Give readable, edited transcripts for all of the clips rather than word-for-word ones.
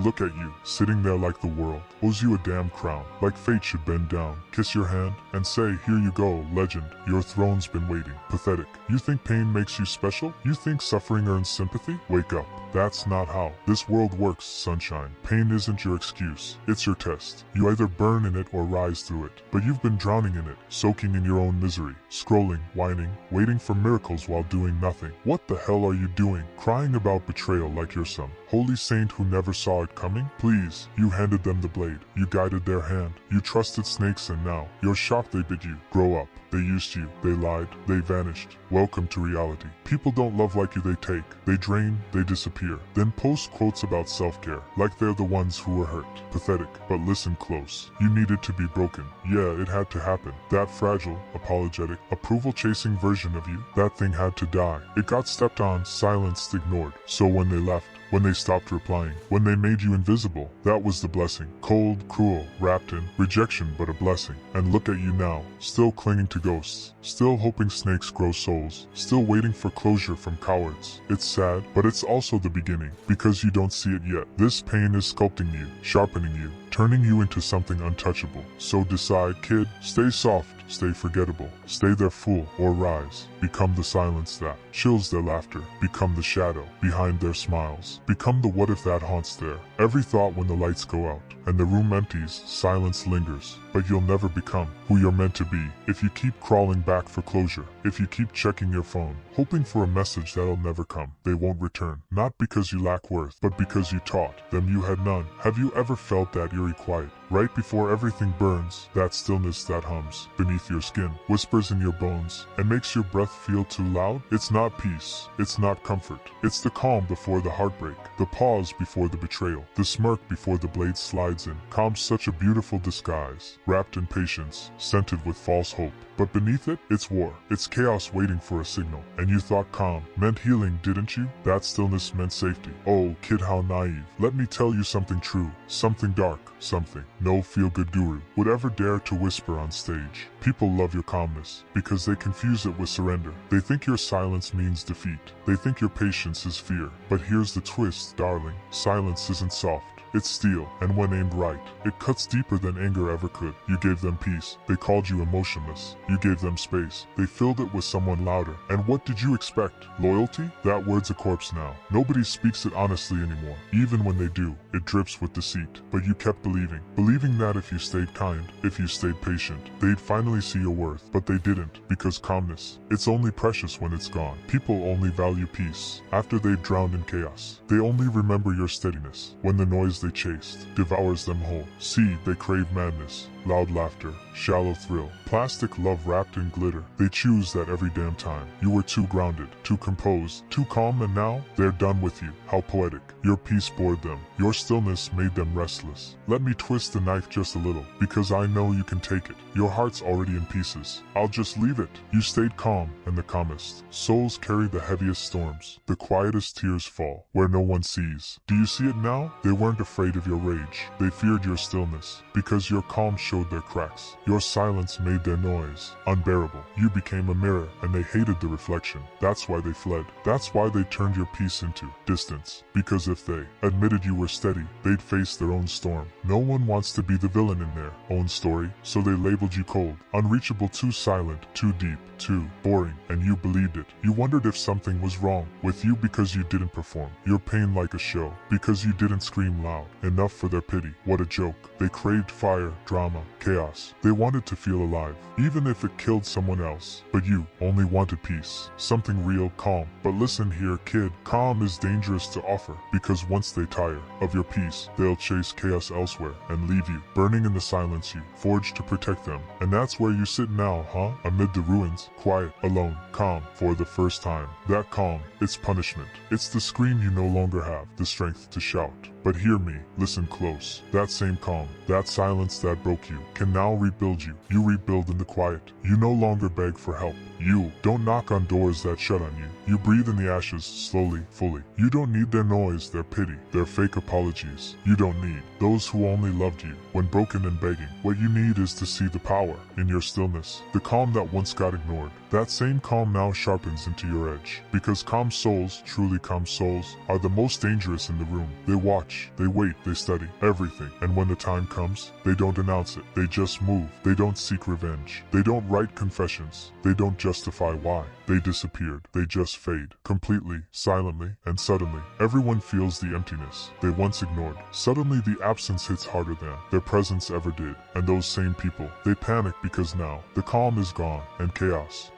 look at you, sitting there like the world owes you a damn crown, like fate should bend down, kiss your hand, and say, here you go, legend, your throne's been waiting. Pathetic. You think pain makes you special? You think suffering earns sympathy? Wake up. That's not how this world works, sunshine. Pain isn't your excuse, it's your test. You either burn in it or rise through it. But you've been drowning in it, soaking in your own misery, scrolling, whining, waiting for miracles while doing nothing. What the hell are you doing? Crying about betrayal like you're some holy saint who never saw it coming? Please, you handed them the blade, you guided their hand, you trusted snakes, and now you're shocked they bit you. Grow up. They used you, they lied, they vanished. Welcome to reality. People don't love like you, they take, they drain, they disappear. Then post quotes about self-care, like they're the ones who were hurt. Pathetic, but listen close. You needed to be broken. Yeah, it had to happen. That fragile, apologetic, approval-chasing version of you, that thing had to die. It got stepped on, silenced, ignored. So when they left, when they stopped replying, when they made you invisible, that was the blessing. Cold, cruel, wrapped in rejection, but a blessing. And look at you now, still clinging to ghosts, still hoping snakes grow souls, still waiting for closure from cowards. It's sad, but it's also the beginning, because you don't see it yet. This pain is sculpting you, sharpening you, turning you into something untouchable. So decide, kid, stay soft, stay forgettable, stay their fool, or rise. Become the silence that chills their laughter, become the shadow behind their smiles, become the what if that haunts there. Every thought when the lights go out, and the room empties, silence lingers, but you'll never become who you're meant to be if you keep crawling back for closure, if you keep checking your phone, hoping for a message that'll never come. They won't return, not because you lack worth, but because you taught them you had none. Have you ever felt that eerie quiet, right before everything burns, that stillness that hums beneath your skin, whispers in your bones, and makes your breath feel too loud? It's not peace, it's not comfort, it's the calm before the heartbreak, the pause before the betrayal, the smirk before the blade slides in. Calm's such a beautiful disguise, wrapped in patience, scented with false hope. But beneath it, it's war. It's chaos waiting for a signal. And you thought calm meant healing, didn't you? That stillness meant safety. Oh, kid, how naive. Let me tell you something true, something dark, something no feel-good guru would ever dare to whisper on stage. People love your calmness because they confuse it with surrender. They think your silence means defeat. They think your patience is fear. But here's the twist, darling. Silence isn't soft. It's steel, and when aimed right, it cuts deeper than anger ever could. You gave them peace. They called you emotionless. You gave them space. They filled it with someone louder. And what did you expect? Loyalty? That word's a corpse now. Nobody speaks it honestly anymore. Even when they do, it drips with deceit. But you kept believing. Believing that if you stayed kind, if you stayed patient, they'd finally see your worth. But they didn't, because calmness, it's only precious when it's gone. People only value peace after they've drowned in chaos. They only remember your steadiness when the noise they chased devours them whole. See, they crave madness, loud laughter, shallow thrill, plastic love wrapped in glitter. They choose that every damn time. You were too grounded, too composed, too calm, and now they're done with you. How poetic. Your peace bored them. Your stillness made them restless. Let me twist the knife just a little, because I know you can take it. Your heart's already in pieces. I'll just leave it. You stayed calm, and the calmest souls carry the heaviest storms. The quietest tears fall, where no one sees. Do you see it now? They weren't afraid of your rage. They feared your stillness, because your calm showed their cracks. Your silence made their noise unbearable. You became a mirror, and they hated the reflection. That's why they fled. That's why they turned your peace into distance. Because if they admitted you were steady, they'd face their own storm. No one wants to be the villain in their own story, so they labeled you cold, unreachable, too silent, too deep, too boring, and you believed it. You wondered if something was wrong with you because you didn't perform your pain like a show, because you didn't scream loud enough for their pity. What a joke. They craved fire, drama, chaos. They wanted to feel alive, even if it killed someone else. But you only wanted peace, something real, calm. But listen here, kid, calm is dangerous to offer, because once they tire of your peace, they'll chase chaos elsewhere and leave you burning in the silence you forged to protect them. And that's where you sit now, huh? Amid the ruins, quiet, alone, calm, for the first time. That calm, it's punishment. It's the scream you no longer have the strength to shout. But hear me, listen close. That same calm, that silence that broke you, can now rebuild you. You rebuild in the quiet. You no longer beg for help. You don't knock on doors that shut on you. You breathe in the ashes slowly, fully. You don't need their noise, their pity, their fake apologies. You don't need those who only loved you when broken and begging. What you need is to see the power in your stillness, the calm that once got ignored. That same calm now sharpens into your edge, because calm souls, truly calm souls, are the most dangerous in the room. They watch, they wait, they study everything, and when the time comes, they don't announce it. They just move. They don't seek revenge. They don't write confessions. They don't justify why they disappeared. They just fade, completely, silently, and suddenly, everyone feels the emptiness they once ignored. Suddenly the absence hits harder than their presence ever did, and those same people, they panic because now, the calm is gone, and chaos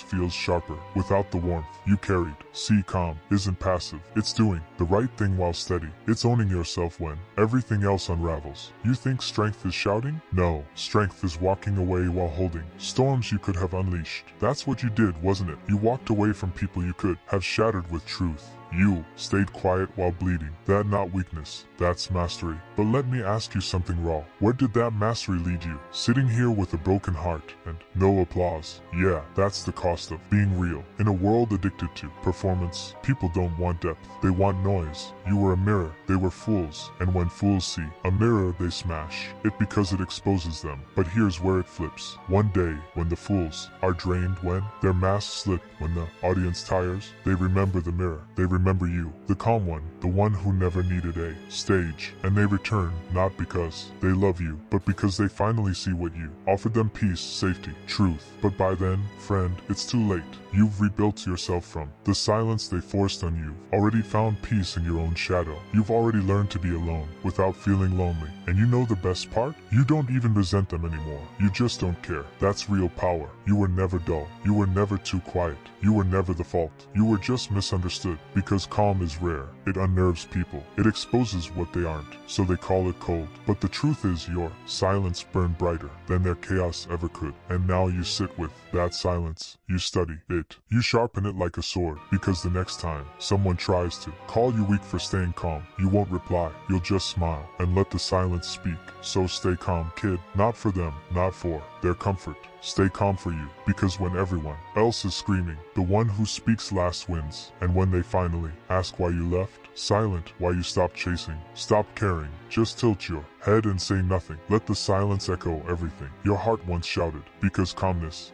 feels sharper, without the warmth you carried. See, calm isn't passive. It's doing the right thing while steady. It's owning yourself when everything else unravels. You think strength is shouting? No, strength is walking away while holding storms you could have unleashed. That's what you did, wasn't it? You walked away from people you could have shattered with truth. You stayed quiet while bleeding. That's not weakness, that's mastery. But let me ask you something raw. Where did that mastery lead you? Sitting here with a broken heart and no applause. Yeah, that's the cost of being real. In a world addicted to performance, people don't want depth. They want noise. You were a mirror. They were fools. And when fools see a mirror, they smash it because it exposes them. But here's where it flips. One day, when the fools are drained, when their masks slip, when the audience tires, they remember the mirror. They remember you, the calm one, the one who never needed a stage. And they return, not because they love you, but because they finally see what you offered them: peace, safety, truth. But by then, friend, it's too late. You've rebuilt yourself from the silence they forced on you. Already found peace in your own shadow. You've already learned to be alone without feeling lonely. And you know the best part? You don't even resent them anymore. You just don't care. That's real power. You were never dull. You were never too quiet. You were never the fault. You were just misunderstood. Because calm is rare. It unnerves people. It exposes what they aren't. So they call it cold. But the truth is, your silence burned brighter than their chaos ever could. And now you sit with that silence. You study it. You sharpen it like a sword. Because the next time someone tries to call you weak for staying calm, you won't reply. You'll just smile and let the silence speak. So stay calm, kid. Not for them, not for their comfort. Stay calm for you, because when everyone else is screaming, the one who speaks last wins. And when they finally ask why you left, silent, why you stopped chasing, stop caring, just tilt your head and say nothing. Let the silence echo everything your heart once shouted. Because calmness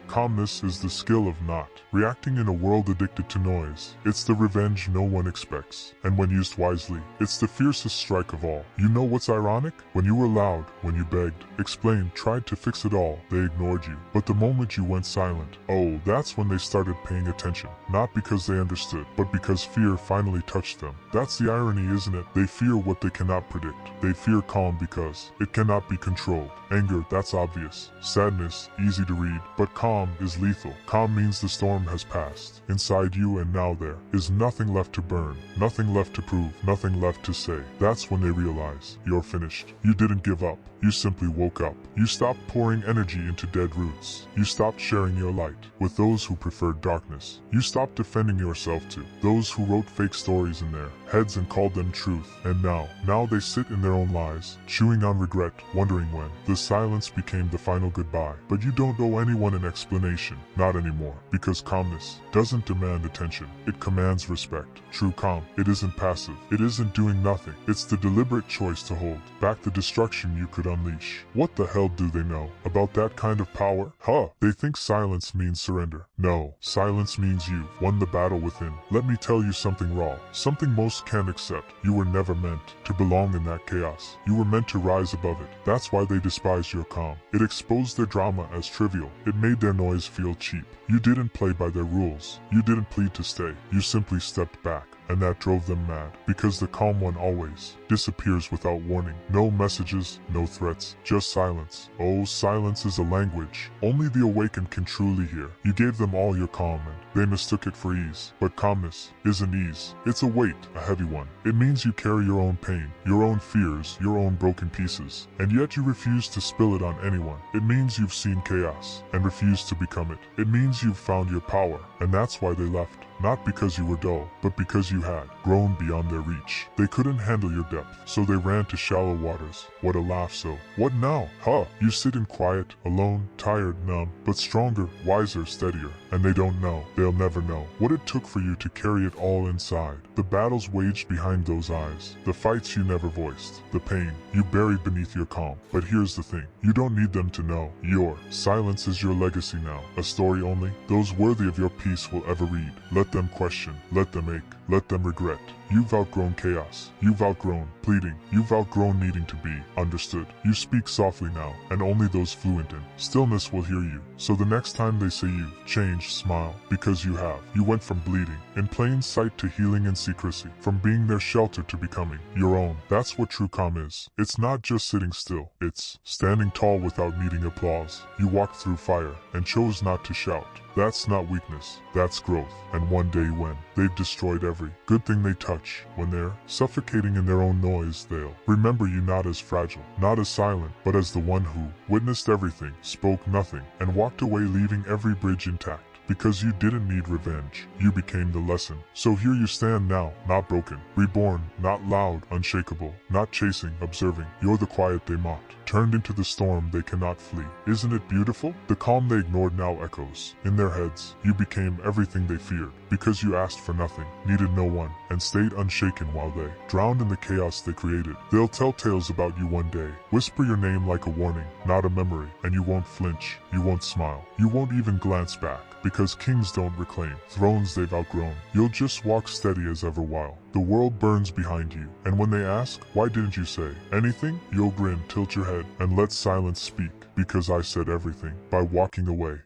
is the skill of not reacting in a world addicted to noise. It's the revenge no one expects. And when used wisely, it's the fiercest strike of all. You know what's ironic? When you were loud, when you begged, explained, tried to fix it all, they ignored you. But the moment you went silent, oh, that's when they started paying attention. Not because they understood, but because fear finally touched them. That's the irony, isn't it? They fear what they cannot predict. They fear calm because it cannot be controlled. Anger, that's obvious. Sadness, easy to read. But calm is lethal. Calm means the storm has passed inside you, and now there is nothing left to burn, nothing left to prove, nothing left to say. That's when they realize you're finished. You didn't give up. You simply woke up. You stopped pouring energy into dead roots. You stopped sharing your light with those who preferred darkness. You stopped defending yourself to those who wrote fake stories in their heads and called them truth. And now they sit in their own lies, chewing on regret, wondering when the silence became the final goodbye. But you don't owe anyone an explanation. Not anymore. Because calmness doesn't demand attention. It commands respect. True calm, it isn't passive. It isn't doing nothing. It's the deliberate choice to hold back the destruction you could unleash. What the hell do they know about that kind of power? They think silence means surrender. No, silence means you've won the battle within. Let me tell you something raw, something most can't accept. You were never meant to belong in that chaos. You were meant to rise above it. That's why they despise your calm. It exposed their drama as trivial. It made their noise feel cheap. You didn't play by their rules. You didn't plead to stay. You simply stepped back. And that drove them mad, because the calm one always disappears without warning. No messages, no threats, just silence. Oh, silence is a language only the awakened can truly hear. You gave them all your calm and they mistook it for ease. But calmness isn't ease. It's a weight, a heavy one. It means you carry your own pain, your own fears, your own broken pieces, and yet you refuse to spill it on anyone. It means you've seen chaos and refused to become it. It means you've found your power, and that's why they left. not because you were dull, but because you had grown beyond their reach. They couldn't handle your depth, so they ran to shallow waters. What a laugh. So what now? Huh? You sit in quiet, alone, tired, numb, but stronger, wiser, steadier. And they don't know, they'll never know, what it took for you to carry it all inside. The battles waged behind those eyes, the fights you never voiced, the pain you buried beneath your calm. But here's the thing, you don't need them to know. Your silence is your legacy now, a story only those worthy of your peace will ever read. Let them question, let them ache, let them regret. You've outgrown chaos. You've outgrown pleading. You've outgrown needing to be understood. You speak softly now, and only those fluent in stillness will hear you. So the next time they say you've changed, smile, because you have. You went from bleeding in plain sight to healing in secrecy, from being their shelter to becoming your own. That's what true calm is. It's not just sitting still. It's standing tall without needing applause. You walked through fire and chose not to shout. That's not weakness, that's growth. And one day when they've destroyed every good thing they touch, when they're suffocating in their own noise, they'll remember you not as fragile, not as silent, but as the one who witnessed everything, spoke nothing, and walked away leaving every bridge intact. Because you didn't need revenge, you became the lesson. So here you stand now, not broken, reborn, not loud, unshakable, not chasing, observing. You're the quiet they mocked, turned into the storm they cannot flee. Isn't it beautiful? The calm they ignored now echoes in their heads. You became everything they feared, because you asked for nothing, needed no one, and stayed unshaken while they drowned in the chaos they created. They'll tell tales about you one day, whisper your name like a warning, not a memory, and you won't flinch, you won't smile, you won't even glance back. Because kings don't reclaim thrones they've outgrown. You'll just walk steady as ever while the world burns behind you. And when they ask, why didn't you say anything? You'll grin, tilt your head, and let silence speak. Because I said everything by walking away.